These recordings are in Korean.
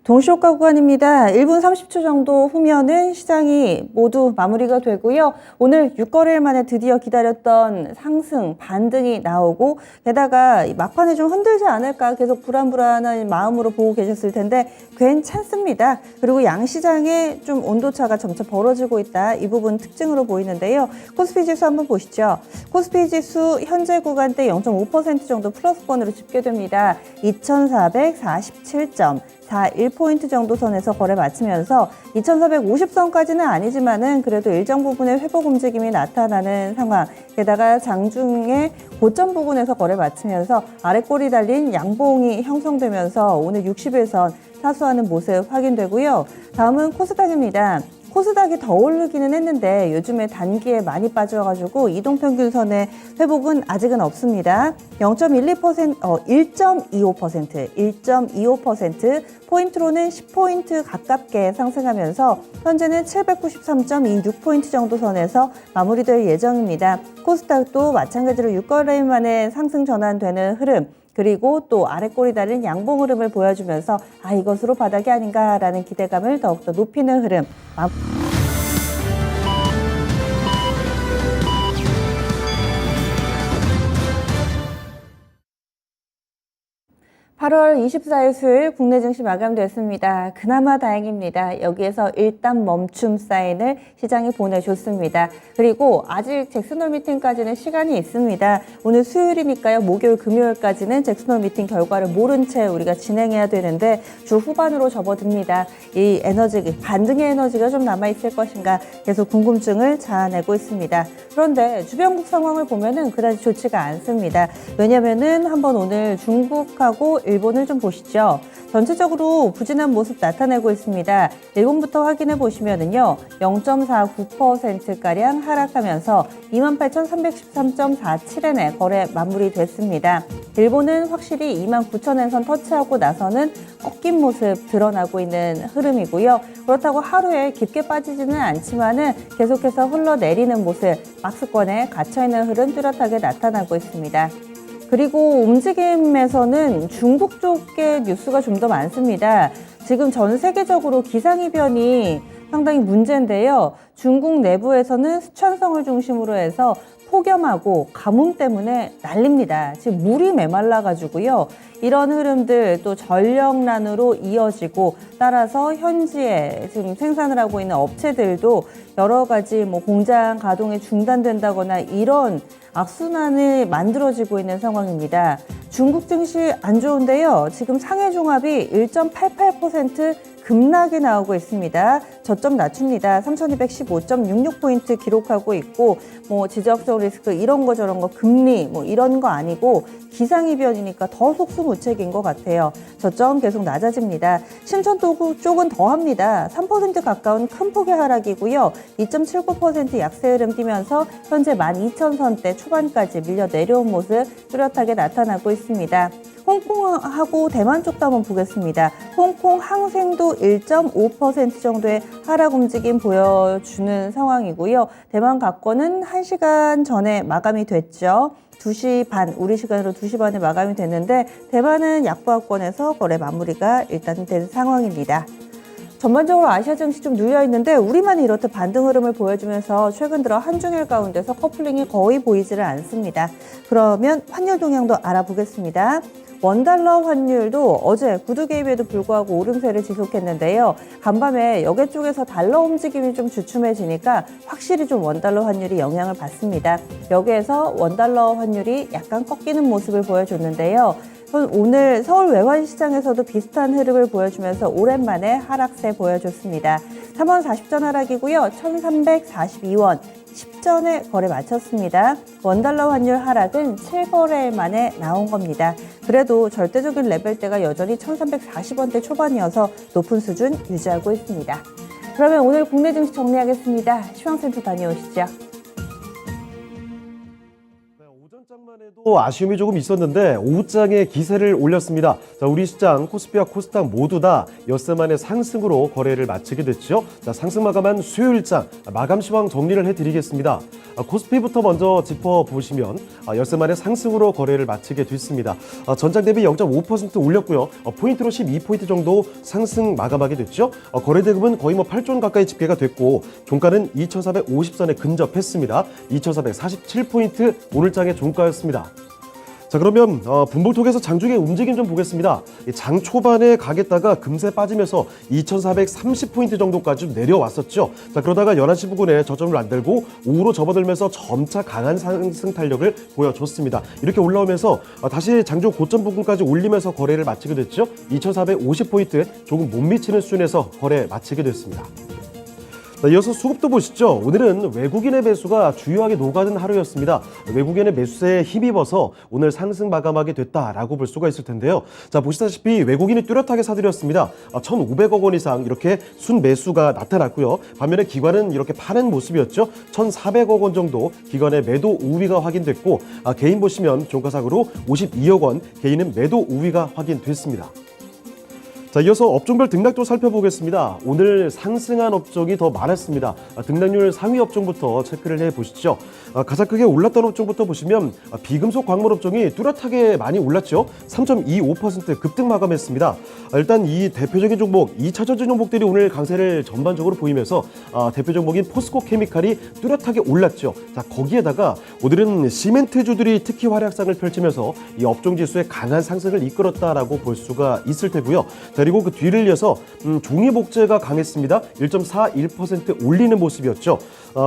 동시효과 구간입니다. 1분 30초 정도 후면은 시장이 모두 마무리가 되고요. 오늘 6거래일 만에 드디어 기다렸던 상승, 반등이 나오고 게다가 막판에 좀 흔들지 않을까 계속 불안불안한 마음으로 보고 계셨을 텐데 괜찮습니다. 그리고 양시장에 좀 온도차가 점차 벌어지고 있다. 이 부분 특징으로 보이는데요. 코스피 지수 한번 보시죠. 코스피 지수 현재 구간대 0.5% 정도 플러스권으로 집계됩니다. 2447.41포인트 정도 선에서 거래 마치면서 2450선까지는 아니지만은 그래도 일정 부분의 회복 움직임이 나타나는 상황. 게다가 장중에 고점 부근에서 거래 마치면서 아래 꼬리 달린 양봉이 형성되면서 오늘 60일선 사수하는 모습 확인되고요. 다음은 코스닥입니다. 코스닥이 더 오르기는 했는데 요즘에 단기에 많이 빠져가지고 이동평균선의 회복은 아직은 없습니다. 1.25% 포인트로는 10포인트 가깝게 상승하면서 현재는 793.26포인트 정도 선에서 마무리될 예정입니다. 코스닥도 마찬가지로 6거래일 만에 상승 전환되는 흐름, 그리고 또 아래 꼬리 달린 양봉 흐름을 보여주면서 이것으로 바닥이 아닌가라는 기대감을 더욱더 높이는 흐름. 8월 24일 수요일 국내 증시 마감됐습니다. 그나마 다행입니다. 여기에서 일단 멈춤 사인을 시장이 보내줬습니다. 그리고 아직 잭슨홀 미팅까지는 시간이 있습니다. 오늘 수요일이니까요. 목요일, 금요일까지는 잭슨홀 미팅 결과를 모른 채 우리가 진행해야 되는데 주 후반으로 접어듭니다. 이 에너지, 반등의 에너지가 좀 남아있을 것인가 계속 궁금증을 자아내고 있습니다. 그런데 주변국 상황을 보면은 그다지 좋지가 않습니다. 왜냐면은 한번 오늘 중국하고 일본을 좀 보시죠. 전체적으로 부진한 모습 나타내고 있습니다. 일본부터 확인해 보시면은요, 0.49%가량 하락하면서 28,313.47엔에 거래 마무리됐습니다. 일본은 확실히 29,000엔선 터치하고 나서는 꺾인 모습 드러나고 있는 흐름이고요. 그렇다고 하루에 깊게 빠지지는 않지만은 계속해서 흘러내리는 모습, 박스권에 갇혀있는 흐름 뚜렷하게 나타나고 있습니다. 그리고 움직임에서는 중국 쪽의 뉴스가 좀 더 많습니다. 지금 전 세계적으로 기상이변이 상당히 문제인데요. 중국 내부에서는 스촨성을 중심으로 해서 폭염하고 가뭄 때문에 난립니다. 지금 물이 메말라가지고요. 이런 흐름들 또 전력난으로 이어지고 따라서 현지에 지금 생산을 하고 있는 업체들도 여러 가지 공장 가동이 중단된다거나 이런 악순환이 만들어지고 있는 상황입니다. 중국 증시 안 좋은데요. 지금 상해종합이 1.88% 급락이 나오고 있습니다. 저점 낮춥니다. 3215.66포인트 기록하고 있고 지적적 리스크 이런 거 저런 거 금리 이런 거 아니고 기상이변이니까 더 속수무책인 것 같아요. 저점 계속 낮아집니다. 신천도 쪽은 더합니다. 3% 가까운 큰 폭의 하락이고요. 2.79% 약세 흐름 띄면서 현재 12,000선대 초반까지 밀려 내려온 모습 뚜렷하게 나타나고 있습니다. 홍콩하고 대만 쪽도 한번 보겠습니다. 홍콩 항생도 1.5% 정도의 하락 움직임 보여주는 상황이고요. 대만 가권은 1시간 전에 마감이 됐죠. 2시 반, 우리 시간으로 2시 반에 마감이 됐는데 대만은 약보합권에서 거래 마무리가 일단 된 상황입니다. 전반적으로 아시아 증시 좀 눌려 있는데 우리만 이렇듯 반등 흐름을 보여주면서 최근 들어 한중일 가운데서 커플링이 거의 보이지를 않습니다. 그러면 환율 동향도 알아보겠습니다. 원달러 환율도 어제 구두 개입에도 불구하고 오름세를 지속했는데요. 간밤에 여객 쪽에서 달러 움직임이 좀 주춤해지니까 확실히 좀 원달러 환율이 영향을 받습니다. 여기에서 원달러 환율이 약간 꺾이는 모습을 보여줬는데요. 오늘 서울 외환시장에서도 비슷한 흐름을 보여주면서 오랜만에 하락세 보여줬습니다. 3원 40전 하락이고요. 1342원 10전에 거래 마쳤습니다. 원달러 환율 하락은 7거래일 만에 나온 겁니다. 그래도 절대적인 레벨대가 여전히 1340원대 초반이어서 높은 수준 유지하고 있습니다. 그러면 오늘 국내 증시 정리하겠습니다. 시황센터 다녀오시죠. 오전장만 해도 또 아쉬움이 조금 있었는데 오후장에 기세를 올렸습니다. 자, 우리 시장 코스피와 코스닥 모두 다 엿새만의 상승으로 거래를 마치게 됐죠. 자, 상승 마감한 수요일장 마감 시황 정리를 해드리겠습니다. 코스피부터 먼저 짚어보시면 엿새만의 상승으로 거래를 마치게 됐습니다. 전장 대비 0.5% 올렸고요. 포인트로 12포인트 정도 상승 마감하게 됐죠. 거래 대금은 거의 8조 원 가까이 집계가 됐고 종가는 2,450선에 근접했습니다. 2,447포인트 오늘장의 종가였습니다. 자, 그러면 분봉톡에서 장중의 움직임 좀 보겠습니다. 장 초반에 가겠다가 금세 빠지면서 2,430포인트 정도까지 좀 내려왔었죠. 자, 그러다가 11시 부근에 저점을 만들고 오후로 접어들면서 점차 강한 상승 탄력을 보여줬습니다. 이렇게 올라오면서 다시 장중 고점 부근까지 올리면서 거래를 마치게 됐죠. 2,450포인트 조금 못 미치는 수준에서 거래 마치게 됐습니다. 자, 이어서 수급도 보시죠. 오늘은 외국인의 매수가 주요하게 녹아든 하루였습니다. 외국인의 매수세에 힘입어서 오늘 상승 마감하게 됐다라고 볼 수가 있을 텐데요. 자, 보시다시피 외국인이 뚜렷하게 사들였습니다. 1,500억 원 이상 이렇게 순매수가 나타났고요. 반면에 기관은 이렇게 파는 모습이었죠. 1,400억 원 정도 기관의 매도 우위가 확인됐고 개인 보시면 종가상으로 52억 원 개인은 매도 우위가 확인됐습니다. 자, 이어서 업종별 등락도 살펴보겠습니다. 오늘 상승한 업종이 더 많았습니다. 등락률 상위 업종부터 체크를 해보시죠. 가장 크게 올랐던 업종부터 보시면 비금속 광물 업종이 뚜렷하게 많이 올랐죠. 3.25% 급등 마감했습니다. 일단 이 대표적인 종목, 2차 전지 종목들이 오늘 강세를 전반적으로 보이면서 대표 종목인 포스코 케미칼이 뚜렷하게 올랐죠. 자, 거기에다가 오늘은 시멘트주들이 특히 활약상을 펼치면서 이 업종 지수의 강한 상승을 이끌었다라고 볼 수가 있을 테고요. 자, 그리고 그 뒤를 이어서 종이복제가 강했습니다. 1.41% 올리는 모습이었죠.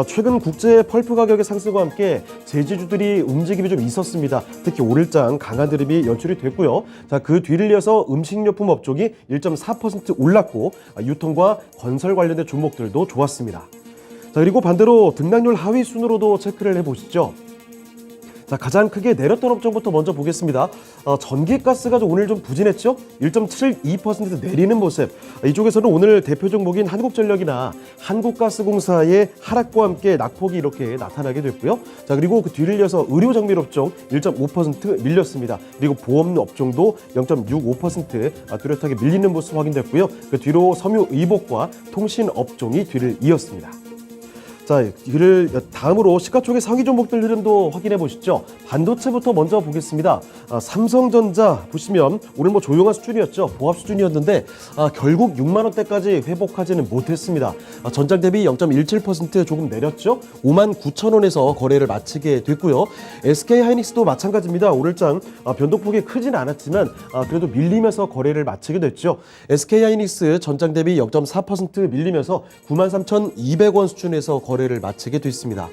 최근 국제 펄프 가격의 상승과 함께 제지주들이 움직임이 좀 있었습니다. 특히 오늘장 강한 흐름이 연출이 됐고요. 자, 그 뒤를 이어서 음식료품 업종이 1.4% 올랐고 유통과 건설 관련된 종목들도 좋았습니다. 자, 그리고 반대로 등락률 하위 순으로도 체크를 해보시죠. 자, 가장 크게 내렸던 업종부터 먼저 보겠습니다. 전기가스가 오늘 좀 부진했죠? 1.72% 내리는 모습. 이쪽에서는 오늘 대표 종목인 한국전력이나 한국가스공사의 하락과 함께 낙폭이 이렇게 나타나게 됐고요. 자, 그리고 그 뒤를 이어서 의료정밀업종 1.5% 밀렸습니다. 그리고 보험업종도 0.65% 뚜렷하게 밀리는 모습 확인됐고요. 그 뒤로 섬유의복과 통신업종이 뒤를 이었습니다. 자, 이를 다음으로 시가총액 상위 종목들 흐름도 확인해 보시죠. 반도체부터 먼저 보겠습니다. 삼성전자 보시면 오늘 조용한 수준이었죠. 보합 수준이었는데 결국 6만 원대까지 회복하지는 못했습니다. 전장 대비 0.17% 조금 내렸죠. 59,000원에서 거래를 마치게 됐고요. SK하이닉스도 마찬가지입니다. 오늘장 변동폭이 크진 않았지만 그래도 밀리면서 거래를 마치게 됐죠. SK하이닉스 전장 대비 0.4% 밀리면서 93,200원 수준에서 거래를 마치게 됐습니다.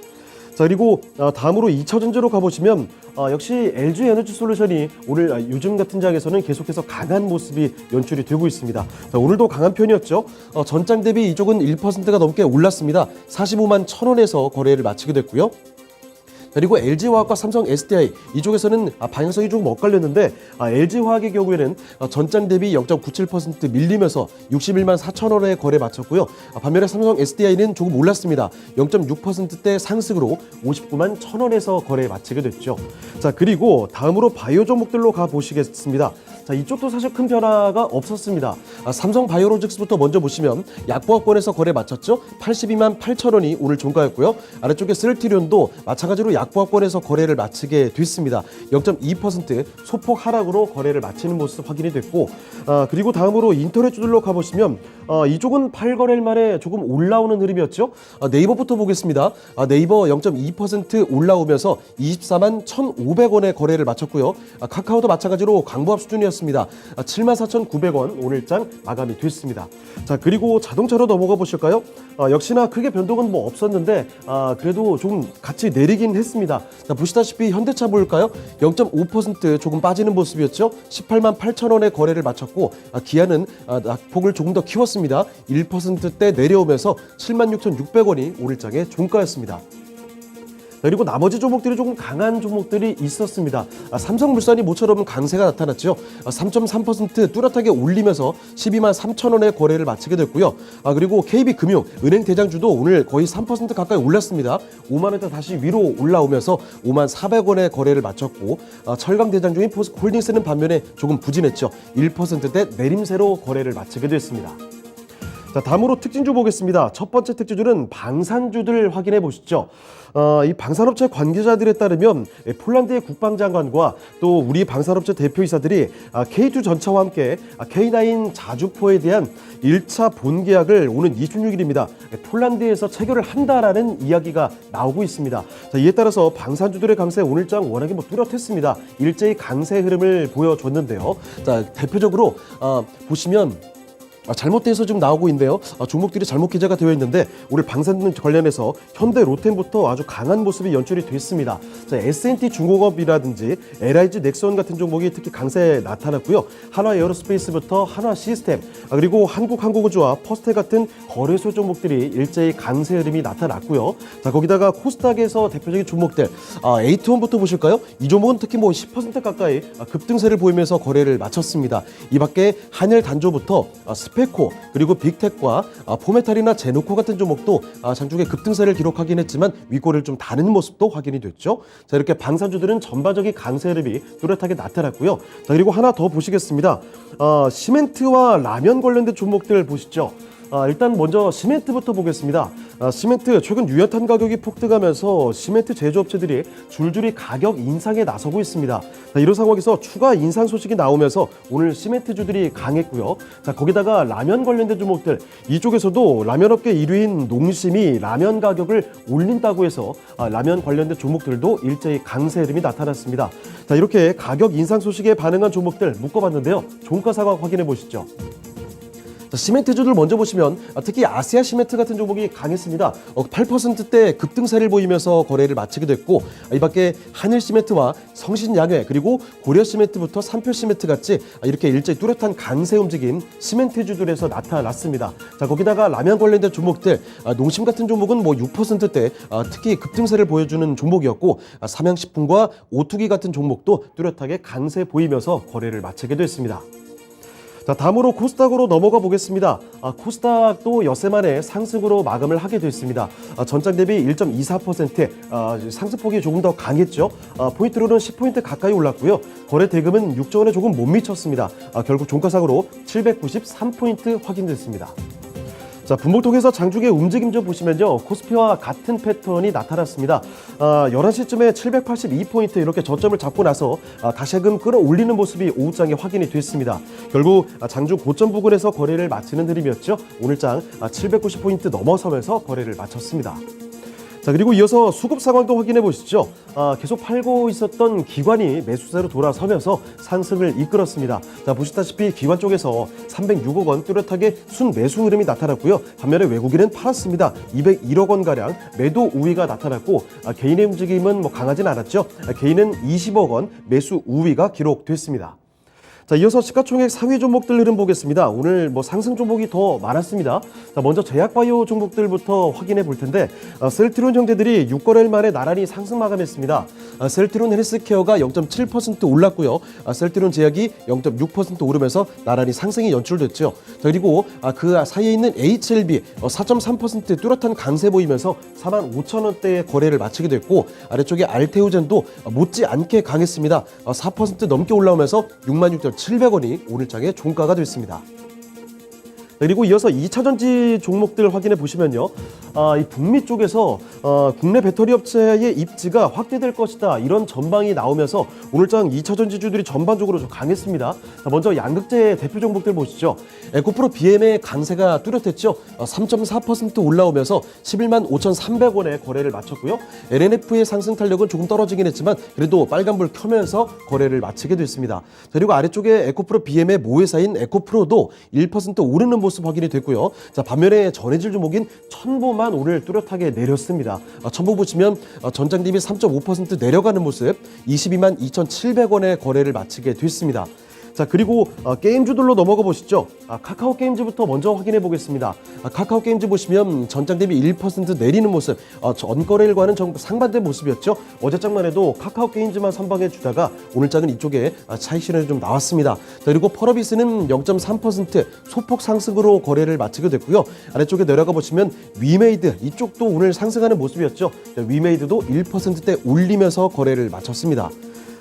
자, 그리고 다음으로 2차 전지로 가보시면 역시 LG에너지솔루션이 오늘 요즘 같은 장에서는 계속해서 강한 모습이 연출이 되고 있습니다. 자, 오늘도 강한 편이었죠. 전장 대비 이쪽은 1%가 넘게 올랐습니다. 45만 1,000원에서 거래를 마치게 됐고요. 그리고 LG화학과 삼성 SDI 이쪽에서는 방향성이 조금 엇갈렸는데 LG화학의 경우에는 전장 대비 0.97% 밀리면서 61만 4천원에 거래 마쳤고요. 반면에 삼성 SDI는 조금 올랐습니다. 0.6%대 상승으로 59만 1,000원에서 거래 마치게 됐죠. 자, 그리고 다음으로 바이오 종목들로 가보시겠습니다. 자, 이쪽도 사실 큰 변화가 없었습니다. 삼성 바이오로직스부터 먼저 보시면 약보합권에서 거래 마쳤죠. 82만 8천원이 오늘 종가였고요. 아래쪽에 셀트리온도 마찬가지로 약보합권에서 거래를 마치게 됐습니다. 0.2% 소폭 하락으로 거래를 마치는 모습 확인이 됐고, 그리고 다음으로 인터넷주들로 가보시면 이쪽은 8거래일 만에 조금 올라오는 흐름이었죠. 네이버부터 보겠습니다. 네이버 0.2% 올라오면서 24만 1,500원에 거래를 마쳤고요. 카카오도 마찬가지로 강보합 수준이었습니다. 74,900원 오늘장 마감이 됐습니다. 자, 그리고 자동차로 넘어가 보실까요? 역시나 크게 변동은 없었는데 그래도 좀 같이 내리긴 했습니다. 자, 보시다시피 현대차 볼까요? 0.5% 조금 빠지는 모습이었죠. 18만 8천원에 거래를 마쳤고 기아는 낙폭을 조금 더 키웠습니다. 1%대 내려오면서 76,600원이 오늘장의 종가였습니다. 그리고 나머지 종목들이 조금 강한 종목들이 있었습니다. 삼성물산이 모처럼 강세가 나타났죠. 3.3% 뚜렷하게 올리면서 12만 3천 원에 거래를 마치게 됐고요. 그리고 KB금융, 은행 대장주도 오늘 거의 3% 가까이 올랐습니다. 5만 원대 다시 위로 올라오면서 5만 400원에 거래를 마쳤고, 철강 대장주인 포스코홀딩스는 반면에 조금 부진했죠. 1%대 내림세로 거래를 마치게 됐습니다. 자, 다음으로 특징주 보겠습니다. 첫 번째 특징주는 방산주들 확인해 보시죠. 이 방산업체 관계자들에 따르면 폴란드의 국방장관과 또 우리 방산업체 대표이사들이 K2 전차와 함께 K9 자주포에 대한 1차 본계약을 오는 26일입니다. 폴란드에서 체결을 한다라는 이야기가 나오고 있습니다. 자, 이에 따라서 방산주들의 강세 오늘장 워낙에 뚜렷했습니다. 일제히 강세 흐름을 보여줬는데요. 자, 대표적으로 보시면 잘못돼서 좀 나오고 있는데요. 종목들이 잘못 기재가 되어 있는데 오늘 방산 관련해서 현대 로템부터 아주 강한 모습이 연출이 됐습니다. 자, S&T 중공업이라든지 LIG 넥스원 같은 종목이 특히 강세에 나타났고요. 한화 에어로스페이스부터 한화 시스템, 그리고 한국항공우주와 퍼스테 같은 거래소 종목들이 일제히 강세 흐름이 나타났고요. 자, 거기다가 코스닥에서 대표적인 종목들 에이트원부터 보실까요? 이 종목은 특히 10% 가까이 급등세를 보이면서 거래를 마쳤습니다. 이 밖에 한일 단조부터 스페코, 그리고 빅텍과 포메탈이나 제노코 같은 종목도 장중에 급등세를 기록하긴 했지만 윗골을 좀 다는 모습도 확인이 됐죠. 자, 이렇게 방산주들은 전반적인 강세 흐름이 뚜렷하게 나타났고요. 자, 그리고 하나 더 보시겠습니다. 시멘트와 라면 관련된 종목들 보시죠. 일단 먼저 시멘트부터 보겠습니다. 시멘트 최근 유연탄 가격이 폭등하면서 시멘트 제조업체들이 줄줄이 가격 인상에 나서고 있습니다. 자, 이런 상황에서 추가 인상 소식이 나오면서 오늘 시멘트주들이 강했고요. 자, 거기다가 라면 관련된 종목들, 이쪽에서도 라면업계 1위인 농심이 라면 가격을 올린다고 해서 라면 관련된 종목들도 일제히 강세 흐름이 나타났습니다. 자, 이렇게 가격 인상 소식에 반응한 종목들 묶어봤는데요. 종가 상황 확인해 보시죠. 시멘트주들 먼저 보시면 특히 아시아 시멘트 같은 종목이 강했습니다. 8%대 급등세를 보이면서 거래를 마치게 됐고, 이 밖에 한일 시멘트와 성신양회, 그리고 고려 시멘트부터 삼표 시멘트 같이 이렇게 일제히 뚜렷한 강세 움직임 시멘트주들에서 나타났습니다. 자, 거기다가 라면 관련된 종목들, 농심 같은 종목은 6%대 특히 급등세를 보여주는 종목이었고, 삼양식품과 오투기 같은 종목도 뚜렷하게 강세 보이면서 거래를 마치게 됐습니다. 자, 다음으로 코스닥으로 넘어가 보겠습니다. 코스닥도 엿새 만에 상승으로 마감을 하게 됐습니다. 전장 대비 1.24% 상승폭이 조금 더 강했죠. 포인트로는 10포인트 가까이 올랐고요. 거래 대금은 6조 원에 조금 못 미쳤습니다. 결국 종가상으로 793포인트 확인됐습니다. 자, 분봉통에서 장중의 움직임 좀 보시면요. 코스피와 같은 패턴이 나타났습니다. 11시쯤에 782포인트 이렇게 저점을 잡고 나서 다시금 끌어올리는 모습이 오후장에 확인이 됐습니다. 결국 장중 고점 부근에서 거래를 마치는 흐름이었죠. 오늘장 790포인트 넘어서면서 거래를 마쳤습니다. 자, 그리고 이어서 수급 상황도 확인해 보시죠. 계속 팔고 있었던 기관이 매수세로 돌아서면서 상승을 이끌었습니다. 자, 보시다시피 기관 쪽에서 306억 원 뚜렷하게 순매수 흐름이 나타났고요. 반면에 외국인은 팔았습니다. 201억 원가량 매도 우위가 나타났고, 개인의 움직임은 강하진 않았죠. 개인은 20억 원 매수 우위가 기록됐습니다. 자, 이어서 시가총액 상위 종목들 흐름 보겠습니다. 오늘 상승 종목이 더 많았습니다. 자, 먼저 제약바이오 종목들부터 확인해 볼 텐데, 셀트론 형제들이 6거래일 만에 나란히 상승 마감했습니다. 셀트론 헬스케어가 0.7% 올랐고요. 셀트론 제약이 0.6% 오르면서 나란히 상승이 연출됐죠. 자, 그리고 그 사이에 있는 HLB 4.3% 뚜렷한 강세 보이면서 45,000원대의 거래를 마치게 됐고, 아래쪽에 알테오젠도 못지않게 강했습니다. 4% 넘게 올라오면서 66,700원이 오늘장의 종가가 됐습니다. 그리고 이어서 2차전지 종목들 확인해 보시면요. 이 북미 쪽에서 국내 배터리 업체의 입지가 확대될 것이다, 이런 전망이 나오면서 오늘장 2차전지주들이 전반적으로 좀 강했습니다. 자, 먼저 양극재 대표 종목들 보시죠. 에코프로 BM의 강세가 뚜렷했죠. 3.4% 올라오면서 11만 5,300원에 거래를 마쳤고요. LNF의 상승 탄력은 조금 떨어지긴 했지만 그래도 빨간불 켜면서 거래를 마치게 됐습니다. 자, 그리고 아래쪽에 에코프로 BM의 모회사인 에코프로도 1% 오르는 모습 확인이 됐고요. 자, 반면에 전해질 종목인 첨보만 오늘 뚜렷하게 내렸습니다. 첨보 보시면 전장 대비 3.5% 내려가는 모습, 22만 2,700원에 거래를 마치게 됐습니다. 자, 그리고 게임주들로 넘어가 보시죠. 카카오 게임즈부터 먼저 확인해 보겠습니다. 카카오 게임즈 보시면 전장 대비 1% 내리는 모습, 전거래일과는 좀 상반된 모습이었죠. 어제장만 해도 카카오 게임즈만 선방해 주다가 오늘장은 이쪽에 차익 실현이 좀 나왔습니다. 자, 그리고 펄어비스는 0.3% 소폭 상승으로 거래를 마치게 됐고요. 아래쪽에 내려가 보시면 위메이드, 이쪽도 오늘 상승하는 모습이었죠. 자, 위메이드도 1%대 올리면서 거래를 마쳤습니다.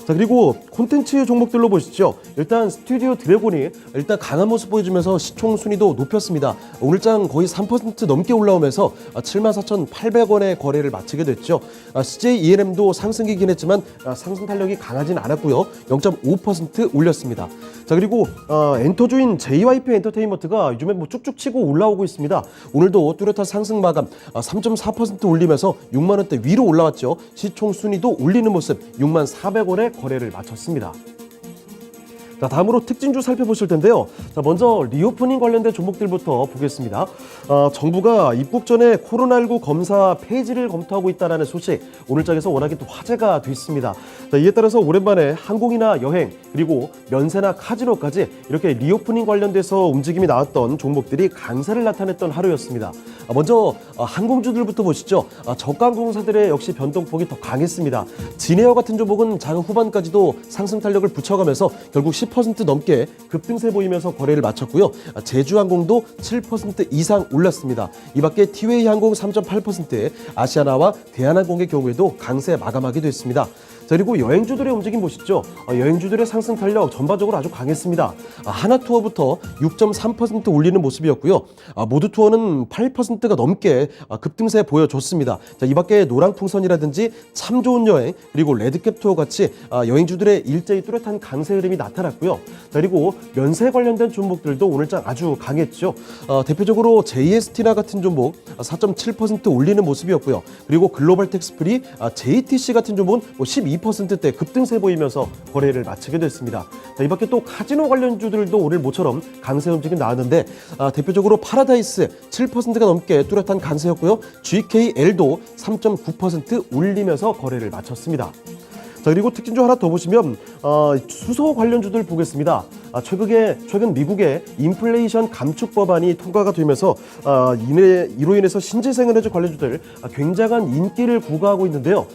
자, 그리고 콘텐츠 종목들로 보시죠. 일단 스튜디오 드래곤이 일단 강한 모습 보여주면서 시총 순위도 높였습니다. 오늘장 거의 3% 넘게 올라오면서 74,800원의 거래를 마치게 됐죠. CJ ENM도 상승이긴 했지만 상승 탄력이 강하진 않았고요. 0.5% 올렸습니다. 자, 그리고 엔터주인 JYP 엔터테인먼트가 요즘에 뭐 쭉쭉 치고 올라오고 있습니다. 오늘도 뚜렷한 상승 마감 3.4% 올리면서 6만 원대 위로 올라왔죠. 시총 순위도 올리는 모습 6만 400원의 거래를 마쳤습니다. 자, 다음으로 특징주 살펴보실 텐데요. 자, 먼저 리오프닝 관련된 종목들부터 보겠습니다. 정부가 입국 전에 코로나19 검사 폐지를 검토하고 있다는 소식, 오늘장에서 워낙에 또 화제가 됐습니다. 자, 이에 따라서 오랜만에 항공이나 여행, 그리고 면세나 카지노까지 이렇게 리오프닝 관련돼서 움직임이 나왔던 종목들이 강세를 나타냈던 하루였습니다. 먼저 항공주들부터 보시죠. 저가항공사들의 역시 변동폭이 더 강했습니다. 진에어 같은 종목은 장은 후반까지도 상승 탄력을 붙여가면서 결국 10% 넘게 급등세 보이면서 거래를 마쳤고요. 제주항공도 7% 이상 올랐습니다. 이 밖에 티웨이 항공 3.8%, 아시아나와 대한항공의 경우에도 강세 마감하게 됐습니다. 자, 그리고 여행주들의 움직임 보시죠. 여행주들의 상승 탄력 전반적으로 아주 강했습니다. 하나투어부터 6.3% 올리는 모습이었고요. 모두투어는 8%가 넘게 급등세 보여줬습니다. 자, 이 밖에 노랑풍선이라든지 참 좋은 여행, 그리고 레드캡 투어 같이 여행주들의 일제히 뚜렷한 강세 흐름이 나타났고요. 자, 그리고 면세 관련된 종목들도 오늘장 아주 강했죠. 대표적으로 JST나 같은 종목 4.7% 올리는 모습이었고요. 그리고 글로벌 텍스프리, JTC 같은 종목은 12%대 급등세 보이면서 거래를 마치게 됐습니다. 자, 이 밖에 또 카지노 관련주들도 오늘 모처럼 강세 움직임 나왔는데 대표적으로 파라다이스 7%가 넘게 뚜렷한 강세였고요. GKL도 3.9% 올리면서 거래를 마쳤습니다. 자, 그리고 특징주 하나 더 보시면 수소 관련주들 보겠습니다. 최근 미국의 인플레이션 감축 법안이 통과가 되면서 이로 인해서 신재생에너지 관련주들 굉장한 인기를 구가하고 있는데요.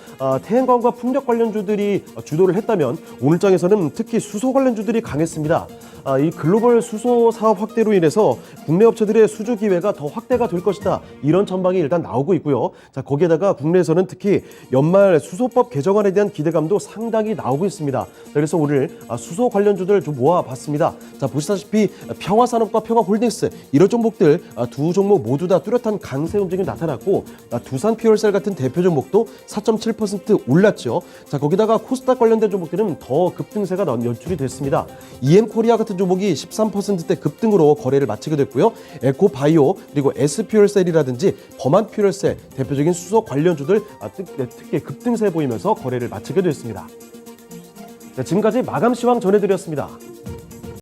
태양광과 풍력 관련주들이 주도를 했다면 오늘장에서는 특히 수소 관련주들이 강했습니다. 이 글로벌 수소 사업 확대로 인해서 국내 업체들의 수주 기회가 더 확대가 될 것이다. 이런 전망이 일단 나오고 있고요. 자, 거기에다가 국내에서는 특히 연말 수소법 개정안에 대한 기대감도 상당히 나오고 있습니다. 자, 그래서 오늘 수소 관련주들 좀 모아봤습니다. 자, 보시다시피 평화산업과 평화홀딩스 이런 종목들 두 종목 모두 다 뚜렷한 강세 움직임이 나타났고 두산 퓨얼셀 같은 대표 종목도 4.7% 올랐죠. 자, 거기다가 코스닥 관련된 종목들은 더 급등세가 연출이 됐습니다. EM코리아 같은 종목이 13%대 급등으로 거래를 마치게 됐고요. 에코바이오 그리고 S퓨얼셀이라든지 범한퓨얼셀 대표적인 수소 관련주들 특히 급등세 보이면서 거래를 마치게 됐습니다. 네, 지금까지 마감시황 전해드렸습니다.